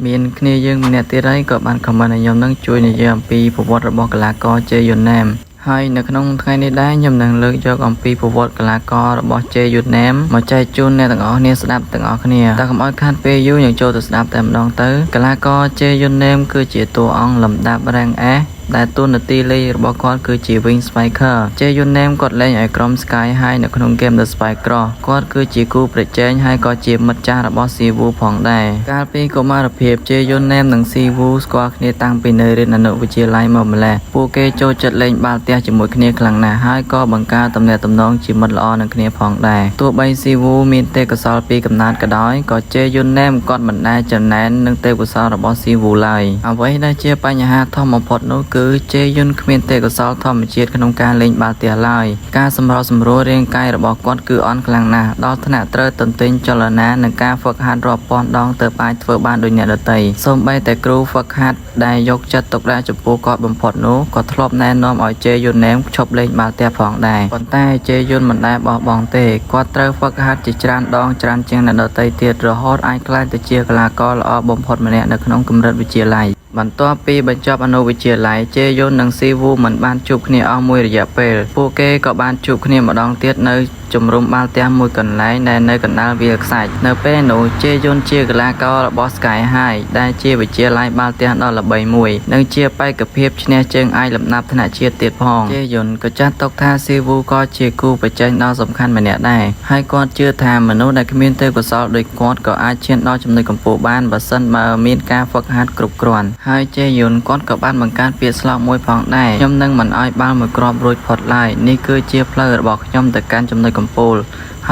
មានគ្នាយើងម្នាក់ទៀតហើយក៏បានខមមិនឲ្យខ្ញុំនឹងជួយនិយាយអំពីប្រវត្តិរបស់កីឡាករជេយូណាមហើយនៅក្នុងថ្ងៃនេះដែរខ្ញុំនឹងលើកយកអំពីប្រវត្តិកីឡាកររបស់ជេយូណាមមកចែកជូនអ្នកទាំងអស់គ្នាស្ដាប់ទាំងអស់គ្នាតែកុំឲ្យខាតពេលយូរយើងចូលទៅស្ដាប់តែម្ដងទៅកីឡាករជេយូណាមគឺជាតួអង្គលំដាប់រ៉ាំង S ដែលតួនាទីលេងរបស់គាត់គឺជា Wing Spiker ជេយូណាមគាត់លេងឲ្យក្រុម Sky High នៅក្នុងហ្គេម The Spy Cross គាត់គឺជាគូប្រជែងហើយក៏ជាមិត្តចាស់របស់ Siwoo ផងដែរកាលពីកុមារភាពជេយូណាមនិង Siwoo ស្គាល់គ្នាតាំងពីនៅរៀនអនុវិទ្យាល័យមកម្ល៉េះពួកគេចូលចិត្តលេងបាល់ទះជាមួយគ្នាខ្លាំងណាស់ហើយក៏បង្កើតទំនាក់ទំនងជាមិត្តល្អនឹងគ្នាផងដែរទោះបី Siwoo មានទេពកោសល្យពីកំណើតក៏ដោយក៏ជេយូណាមគាត់មិនដែលចំណែននឹងទេពកោសល្យរបស់ Siwoo ឡើយអ្វីដែលជាបញ្ហាធំបំផុតនោះគឺជេយុនគ្មានទេពកោសល្យធម្មជាតិក្នុងការលេងបាល់ទះឡើយការសម្របសម្រួលរាងកាយរបស់គាត់គឺអន់ខ្លាំងណាស់ដល់ថ្នាក់ត្រូវទន្ទិញចលនានិងការហ្វឹកហាត់រាប់ពាន់ដងទើបអាចធ្វើបានដូចអ្នកដទៃសូម្បីតែគ្រូហ្វឹកហាត់ដែលយកចិត្តទុកដាក់ចំពោះគាត់បំផុតនោះក៏ធ្លាប់ណែនាំឲ្យជេយុនណាមឈប់លេងបាល់ទះផងដែរប៉ុន្តែជេយុនមិនដែលបោះបង់ទេគាត់ត្រូវហ្វឹកហាត់ជាច្រើនដងច្រើនជាងអ្នកដទៃទៀតរហូតអាចក្លាយទៅជាកីឡាករល្អបំផុតម្នាក់នៅក្នុងកម្រិតវិទ្យាល័យបន្ទាប់ពីបញ្ចប់អនុវិទ្យាល័យជេយុននិង Siwoo មិនបានជួបគ្នាអស់មួយរយៈពេលពួកគេក៏បានជួបគ្នាម្ដងទៀតនៅជំរំបាល់ទះមួយកន្លែងដែលនៅកណ្ដាលវាលខ្សាច់នៅពេលនោះជេយុនជាកីឡាកររបស់ Sky High ដែលជាវិទ្យាល័យបាល់ទះដ៏ល្បីមួយនិងជាបេក្ខភាពឈ្នះជើងឯកលំដាប់ថ្នាក់ជាតិទៀតផងជេយុនក៏ចាត់ទុកថា Siwoo ក៏ជាគូប្រជែងដ៏សំខាន់ម្នាក់ដែរហើយគាត់ជឿថាមនុស្សដែលគ្មានទេពកោសល្យដូចគាត់ក៏អាចឈានដល់ចំណុចកំពូលបានបើសិនបើមានការហ្វឹកហាត់គ្រប់គ្រាន់ហើយជេយុនគាត់ក៏បានបង្កើតពាក្យស្លោកមួយផងដែរខ្ញុំនឹងមិនឲ្យបាល់មួយគ្រាប់រួចផុតឡើយនេះគឺជាផ្លូវរបស់ខ្ញុំទៅកាន់ចំណុចកំពូល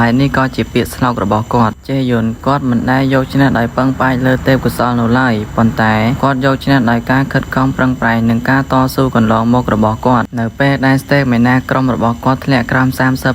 ហើយនេះក៏ជាពាក្យស្លោករបស់គាត់ជេយុនគាត់មិនដែលយកឈ្នះដោយពឹងផ្អែកលើទេពកោសល្យនោះឡើយប៉ុន្តែគាត់យកឈ្នះដោយការខិតខំប្រឹងប្រែងនិងការតស៊ូកន្លងមករបស់គាត់នៅពេលដែលស្តេមីណាក្រុមរបស់គាត់ធ្លាក់ក្រោម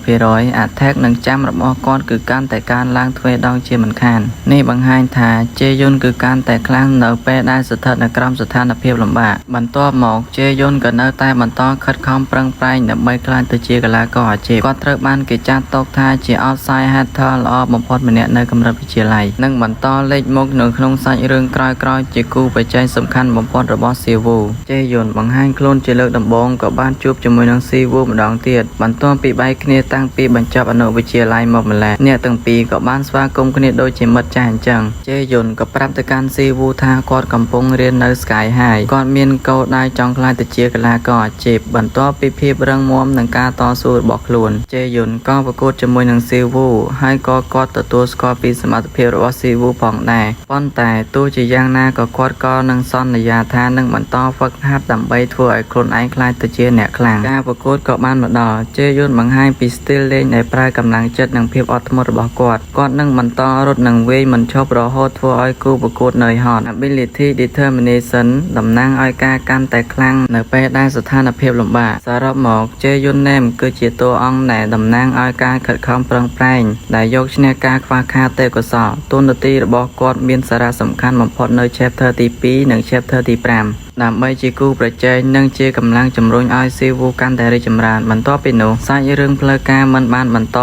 30% Attack និងចាំរបស់គាត់គឺកាន់តែកើនឡើងទ្វេដងជាមិនខាននេះបង្ហាញថាជេយុនគឺកាន់តែខ្លាំងនៅពេលដែលស្ថិតនៅក្រោមស្ថានភាពលំបាកបន្ទាប់មកជេយុនក៏នៅតែបន្តខិតខំប្រឹងប្រែងដើម្បីក្លាយទៅជាកីឡាករអាជីពគាត់ត្រូវបានគេចាត់ទុកថាជាoutside hitter ល្អបំផុតម្នាក់នៅកម្រិតវិទ្យាល័យនិងបន្តលេចមុខនៅក្នុងសាច់រឿងក្រោយៗជាគូប្រជែងសំខាន់បំផុតរបស់ Siwoo ជេយុនបង្ហាញខ្លួនជាលើកដំបូងក៏បានជួបជាមួយនឹង Siwoo ម្ដងទៀតបន្ទាប់ពីបែកគ្នាតាំងពីបញ្ចប់អនុវិទ្យាល័យមកម្ល៉េះអ្នកទាំងពីរក៏បានស្វាគមន៍គ្នាដូចជាមិត្តចាស់អញ្ចឹងជេយុនក៏ប្រាប់ទៅកាន់ Siwoo ថាគាត់កំពុងរៀននៅ Sky High គាត់មានគោលដៅចង់ក្លាយទៅជាកីឡាករអាជីពបន្ទាប់ពីភាពរឹងមាំនិងការតស៊ូរបស់ខ្លួនជេយុនក៏ប្រកួតជាមួយនឹង Siwoo ហើយក៏គាត់ទទួលស្គាល់ពីសមត្ថភាពរបស់ Siwoo ផងដែរប៉ុន្តែទោះជាយ៉ាងណាក៏គាត់ក៏នឹងសន្យាថានឹងបន្តហ្វឹកហាត់ដើម្បីធ្វើឲ្យខ្លួនឯងក្លាយទៅជាអ្នកខ្លាំងការប្រកួតក៏បានមកដល់ជេយុនបង្ហាញពីស្ទីលលេងដែលប្រើកម្លាំងចិត្តនិងភាពអត់ធ្មត់របស់គាត់នឹងបន្តរត់និងវាយមិនឈប់រហូតធ្វើឲ្យគូប្រកួតនឿយហត់ Ability Determination តំណាងឲ្យការកាន់តែខ្លាំងនៅពេលដែលស្ថានភាពលំបាកសរុបមកជេយុនណាមគឺជាតួអង្គដែលតំណាងឲ្យការខិតខំប្រឹងប្រែងដែលយកឈ្នះការខ្វះខាតទេពកោសល្យតួនាទីរបស់គាត់មានសារៈសំខាន់បំផុតនៅ Chapter ទី 2 និង Chapter ទី 5 ដើម្បីជាគូប្រជែងនិងជាកម្លាំងជំរុញឲ្យ Siwoo កាន់តែរីកចម្រើនបន្ទាប់ពីនោះសាច់រឿងផ្លូវការមិនបានបន្ត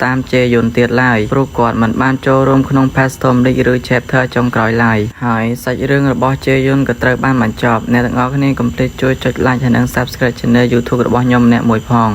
តាមជេយុនទៀតឡើយព្រោះគាត់មិនបានចូលរួមក្នុង Phantom League ឬ Chapter ចុងក្រោយឡើយហើយសាច់រឿងរបស់ជេយុនក៏ត្រូវបានបញ្ចប់អ្នកទាំងអស់គ្នាកុំភ្លេចជួយចុច Like ហើយនិង Subscribe Channel YouTube របស់ខ្ញុំម្នាក់មួយផង